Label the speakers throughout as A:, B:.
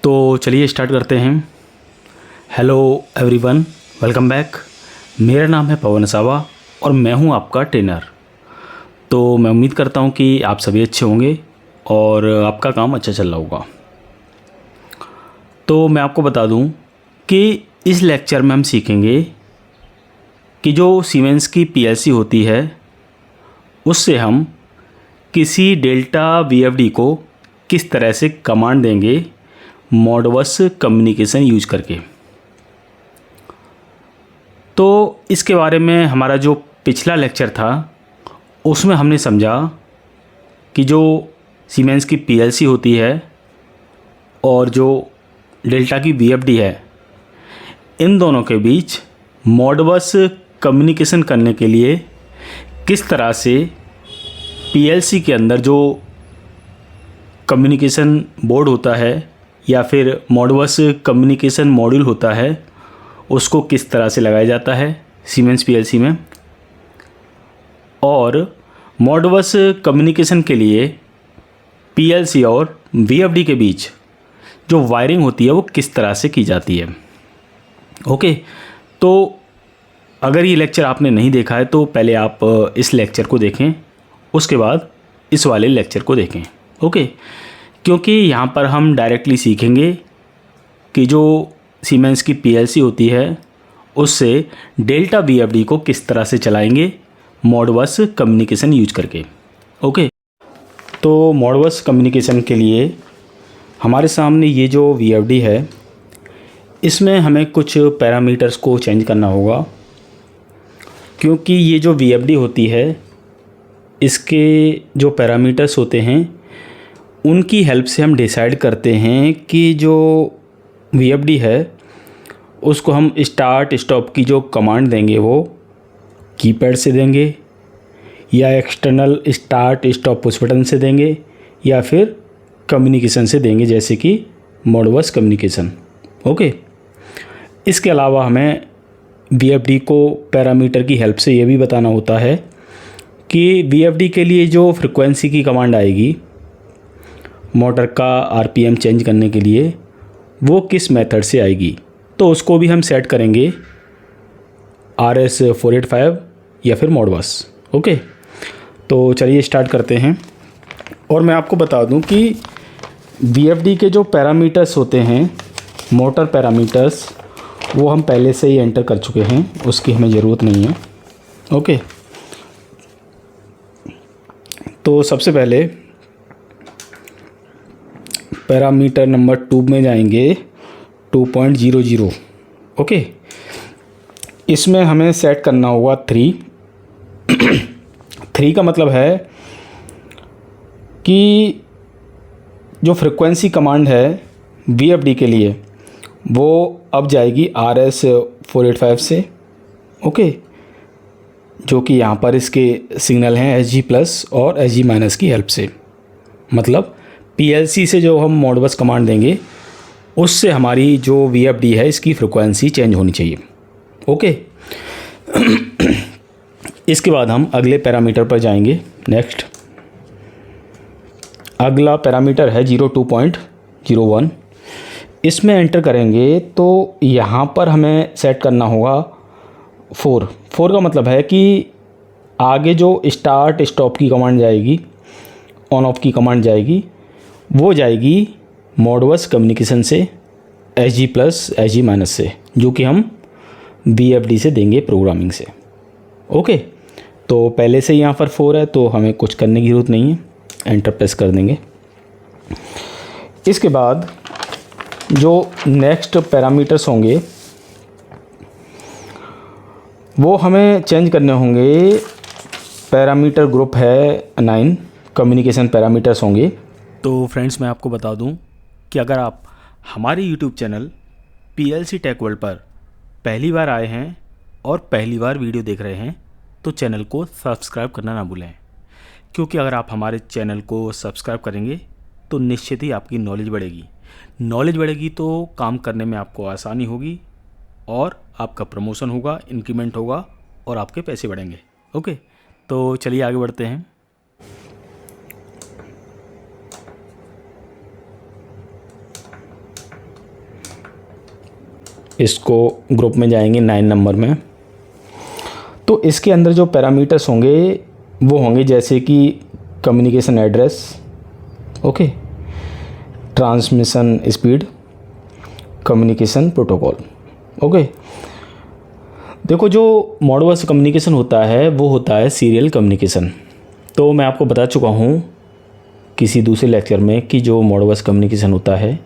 A: तो चलिए स्टार्ट करते हैं। Hello everyone, welcome back. मेरा नाम है पवन सावा और मैं हूं आपका ट्रेनर। तो मैं उम्मीद करता हूं कि आप सभी अच्छे होंगे और आपका काम अच्छा चल रहा होगा। तो मैं आपको बता दूं कि इस लेक्चर में हम सीखेंगे कि जो सीमेंस की पीएलसी होती है उससे हम किसी डेल्टा वीएफडी को किस तरह से कमांड देंगे मॉडबस कम्युनिकेशन यूज करके। तो इसके बारे में हमारा जो पिछला लेक्चर था उसमें हमने समझा कि जो सीमेंस की पीएलसी होती है और जो डेल्टा की वीएफडी है, इन दोनों के बीच मॉडबस कम्युनिकेशन करने के लिए किस तरह से पीएलसी के अंदर जो कम्युनिकेशन बोर्ड होता है या फिर मॉडबस कम्युनिकेशन मॉड्यूल होता है उसको किस तरह से लगाया जाता है सीमेंस पीएलसी में, और मॉडबस कम्युनिकेशन के लिए पीएलसी और वीएफडी के बीच जो वायरिंग होती है वो किस तरह से की जाती है। ओके, तो अगर ये लेक्चर आपने नहीं देखा है तो पहले आप इस लेक्चर को देखें, उसके बाद इस वाले लेक्चर को देखें। ओके, क्योंकि यहाँ पर हम डायरेक्टली सीखेंगे कि जो सीमेंस की पीएलसी होती है उससे डेल्टा वीएफडी को किस तरह से चलाएंगे मॉडबस कम्युनिकेशन यूज करके। ओके, तो मॉडबस कम्युनिकेशन के लिए हमारे सामने ये जो वीएफडी है इसमें हमें कुछ पैरामीटर्स को चेंज करना होगा, क्योंकि ये जो वीएफडी होती है इसके जो पैरामीटर्स होते हैं उनकी हेल्प से हम डिसाइड करते हैं कि जो वीएफडी है उसको हम स्टार्ट स्टॉप की जो कमांड देंगे वो कीपैड से देंगे या external start stop push button से देंगे या फिर कम्युनिकेशन से देंगे, जैसे कि मॉडबस कम्युनिकेशन। ओके, इसके अलावा हमें वीएफडी को पैरामीटर की हेल्प से ये भी बताना होता है कि वीएफडी के लिए जो फ्रिक्वेंसी की कमांड आएगी मोटर का आरपीएम चेंज करने के लिए वो किस मेथड से आएगी, तो उसको भी हम सेट करेंगे RS485 या फिर मॉडबस। ओके, तो चलिए स्टार्ट करते हैं। और मैं आपको बता दूं कि वीएफडी के जो पैरामीटर्स होते हैं, मोटर पैरामीटर्स, वो हम पहले से ही एंटर कर चुके हैं, उसकी हमें ज़रूरत नहीं है। ओके, तो सबसे पहले पैरामीटर नंबर 2 में जाएंगे, 2.00। ओके, इसमें हमें सेट करना होगा 3। 3 का मतलब है कि जो फ्रिक्वेंसी कमांड है वीएफडी के लिए वो अब जाएगी RS485 से। ओके, जो कि यहाँ पर इसके सिग्नल हैं SG+ और SG- की हेल्प से। मतलब पीएलसी से जो हम मॉडबस कमांड देंगे उससे हमारी जो वीएफडी है इसकी फ्रिक्वेंसी चेंज होनी चाहिए। ओके, इसके बाद हम अगले पैरामीटर पर जाएंगे। नेक्स्ट अगला पैरामीटर है 02.01। इसमें एंटर करेंगे तो यहाँ पर हमें सेट करना होगा 4। 4 का मतलब है कि आगे जो स्टार्ट स्टॉप की कमांड जाएगी, ऑन ऑफ की कमांड जाएगी, वो जाएगी मॉडबस कम्युनिकेशन से SG+ SG- से, जो कि हम वीएफडी से देंगे प्रोग्रामिंग से। ओके, तो पहले से यहाँ पर 4 है तो हमें कुछ करने की ज़रूरत नहीं है, एंटर प्रेस कर देंगे। इसके बाद जो नेक्स्ट पैरामीटर्स होंगे वो हमें चेंज करने होंगे। पैरामीटर ग्रुप है 9, कम्युनिकेशन पैरामीटर्स होंगे। तो फ्रेंड्स, मैं आपको बता दूं कि अगर आप हमारे YouTube channel PLC tech world पर पहली बार आए हैं और पहली बार वीडियो देख रहे हैं तो चैनल को सब्सक्राइब करना ना भूलें, क्योंकि अगर आप हमारे चैनल को सब्सक्राइब करेंगे तो निश्चित ही आपकी नॉलेज बढ़ेगी। नॉलेज बढ़ेगी तो काम करने में आपको आसानी होगी और आपका प्रमोशन होगा, इंक्रीमेंट होगा और आपके पैसे बढ़ेंगे। ओके, तो चलिए आगे बढ़ते हैं। इसको ग्रुप में जाएंगे 9 नंबर में। तो इसके अंदर जो पैरामीटर्स होंगे वो होंगे जैसे कि communication address, okay, transmission speed, communication protocol, okay. देखो जो मॉडबस कम्युनिकेशन होता है वो होता है सीरियल कम्युनिकेशन। तो मैं आपको बता चुका हूँ किसी दूसरे लेक्चर में कि जो मॉडबस कम्युनिकेशन होता है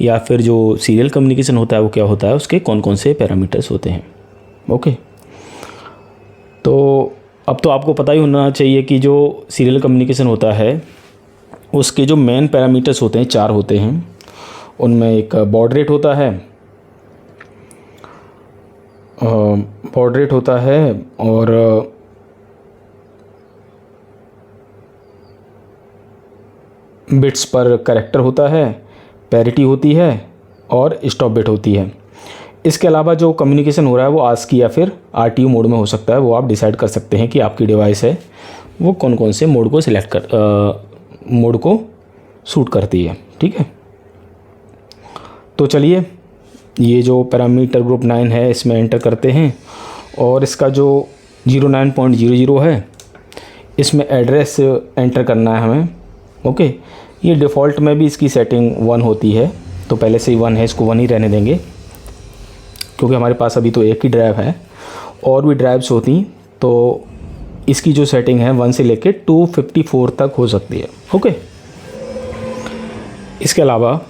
A: या फिर जो सीरियल कम्युनिकेशन होता है वो क्या होता है, उसके कौन कौन से पैरामीटर्स होते हैं, ओके। तो अब तो आपको पता ही होना चाहिए कि जो सीरियल कम्युनिकेशन होता है उसके जो मेन पैरामीटर्स होते हैं 4 होते हैं। उनमें एक बॉड रेट होता है, और बिट्स पर कैरेक्टर होता है, पैरिटी होती है और स्टॉप बिट होती है। इसके अलावा जो कम्युनिकेशन हो रहा है वो आस्की या फिर आरटीयू मोड में हो सकता है। वो आप डिसाइड कर सकते हैं कि आपकी डिवाइस है वो कौन कौन से मोड को मोड को सूट करती है, ठीक है। तो चलिए ये जो पैरामीटर ग्रुप 9 है इसमें एंटर करते हैं और इसका जो 09.00 है इसमें एड्रेस एंटर करना है हमें, ओके। ये डिफ़ॉल्ट में भी इसकी सेटिंग 1 होती है, तो पहले से ही 1 है, इसको 1 ही रहने देंगे क्योंकि हमारे पास अभी तो एक ही ड्राइव है। और भी ड्राइव्स होती तो इसकी जो सेटिंग है 1 से लेके 254 तक हो सकती है, ओके। इसके अलावा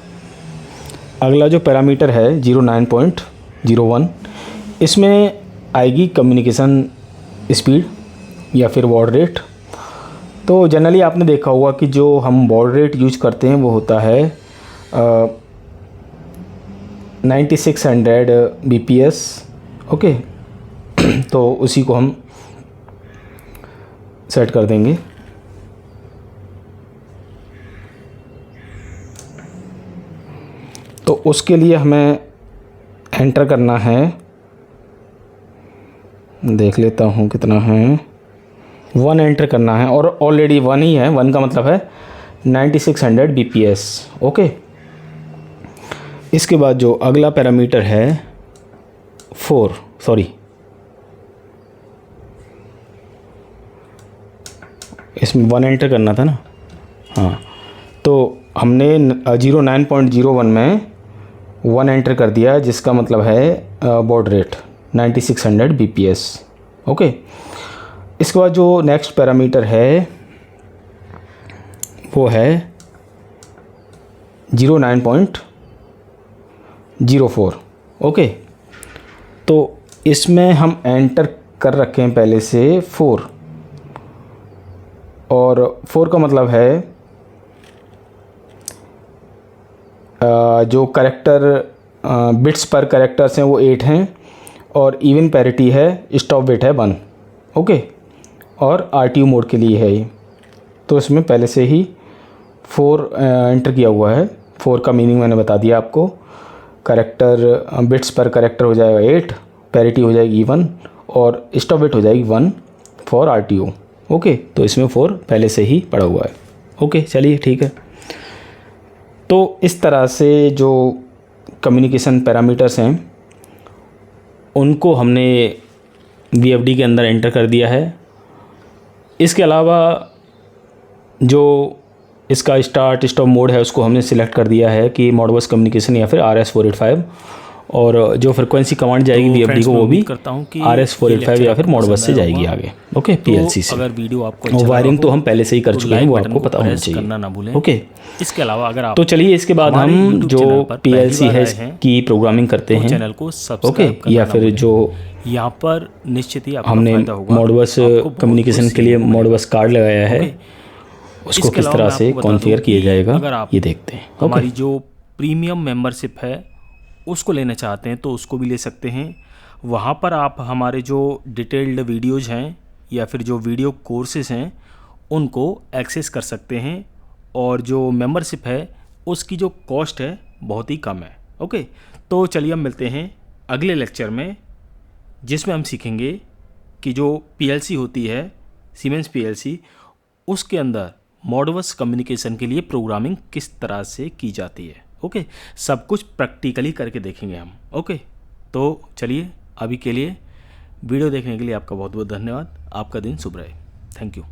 A: अगला जो पैरामीटर है 09.01 इसमें आएगी कम्युनिकेशन स्पीड या फिर बॉड रेट। तो जनरली आपने देखा होगा कि जो हम बॉड रेट यूज करते हैं वो होता है 9600 bps, ओके। तो उसी को हम सेट कर देंगे। तो उसके लिए हमें एंटर करना है, देख लेता हूँ कितना है, 1 एंटर करना है और ऑलरेडी 1 ही है। 1 का मतलब है 9600 bps, ओके। इसके बाद जो अगला पैरामीटर है 4, इसमें 1 एंटर करना था ना, हाँ। तो हमने 09.01 में 1 एंटर कर दिया जिसका मतलब है बॉड रेट 9600 bps, ओके। इसके बाद जो नेक्स्ट पैरामीटर है वो है 09.04, ओके। तो इसमें हम एंटर कर रखे हैं पहले से 4, और 4 का मतलब है जो कैरेक्टर बिट्स पर कैरेक्टर्स हैं वो 8 हैं और इवन पैरिटी है, स्टॉप बिट है 1, ओके। और आरटीयू मोड के लिए है ये, तो इसमें पहले से ही 4 एंटर किया हुआ है। 4 का मीनिंग मैंने बता दिया आपको, कैरेक्टर बिट्स पर कैरेक्टर हो जाएगा 8, पैरिटी हो जाएगी 1 और स्टॉप बिट हो जाएगी 1 फॉर आरटीयू, ओके। तो इसमें 4 पहले से ही पड़ा हुआ है, ओके। चलिए ठीक है। तो इस तरह से जो कम्युनिकेशन पैरामीटर्स हैं उनको हमने VFD के अंदर एंटर कर दिया है। इसके अलावा जो इसका स्टार्ट स्टॉप मोड है उसको हमने सिलेक्ट कर दिया है कि मॉडबस कम्युनिकेशन या फिर RS485, और जो फ्रिक्वेंसी कमांड जाएगी VFD को वो भी RS485 या फिर मॉडबस से जाएगी आगे, ओके, PLC से।
B: अगर वीडियो आपको
A: और वायरिंग तो हम पहले से ही कर चुके हैं, वो आपको पता होना चाहिए,
B: करना ना भूलें,
A: ओके।
B: इसके अलावा अगर आप
A: तो चलिए इसके बाद हम जो PLC है इसकी प्रोग्रामिंग करते हैं,
B: चैनल को
A: ओके,
B: सब्सक्राइब
A: या फिर जो
B: यहाँ पर निश्चित ही आपको
A: हमने
B: फायदा होगा।
A: मॉडबस कम्युनिकेशन के लिए मॉडबस कार्ड लगाया है उसको किस तरह से कॉन्फ़िगर किया जाएगा
B: अगर आप
A: ये देखते हैं, ओके।
B: हमारी जो प्रीमियम मेंबरशिप है उसको लेना चाहते हैं तो उसको भी ले सकते हैं। वहाँ पर आप हमारे जो डिटेल्ड वीडियोज़ हैं या फिर जो वीडियो कोर्सेज हैं उनको एक्सेस कर सकते हैं, और जो मेंबरशिप है उसकी जो कॉस्ट है बहुत ही कम है, ओके। तो चलिए हम मिलते हैं अगले लेक्चर में जिसमें हम सीखेंगे कि जो PLC होती है सीमेंस PLC, उसके अंदर मॉडबस कम्युनिकेशन के लिए प्रोग्रामिंग किस तरह से की जाती है, ओके। सब कुछ प्रैक्टिकली करके देखेंगे हम, ओके। तो चलिए, अभी के लिए वीडियो देखने के लिए आपका बहुत बहुत धन्यवाद। आपका दिन शुभ रहे। Thank you.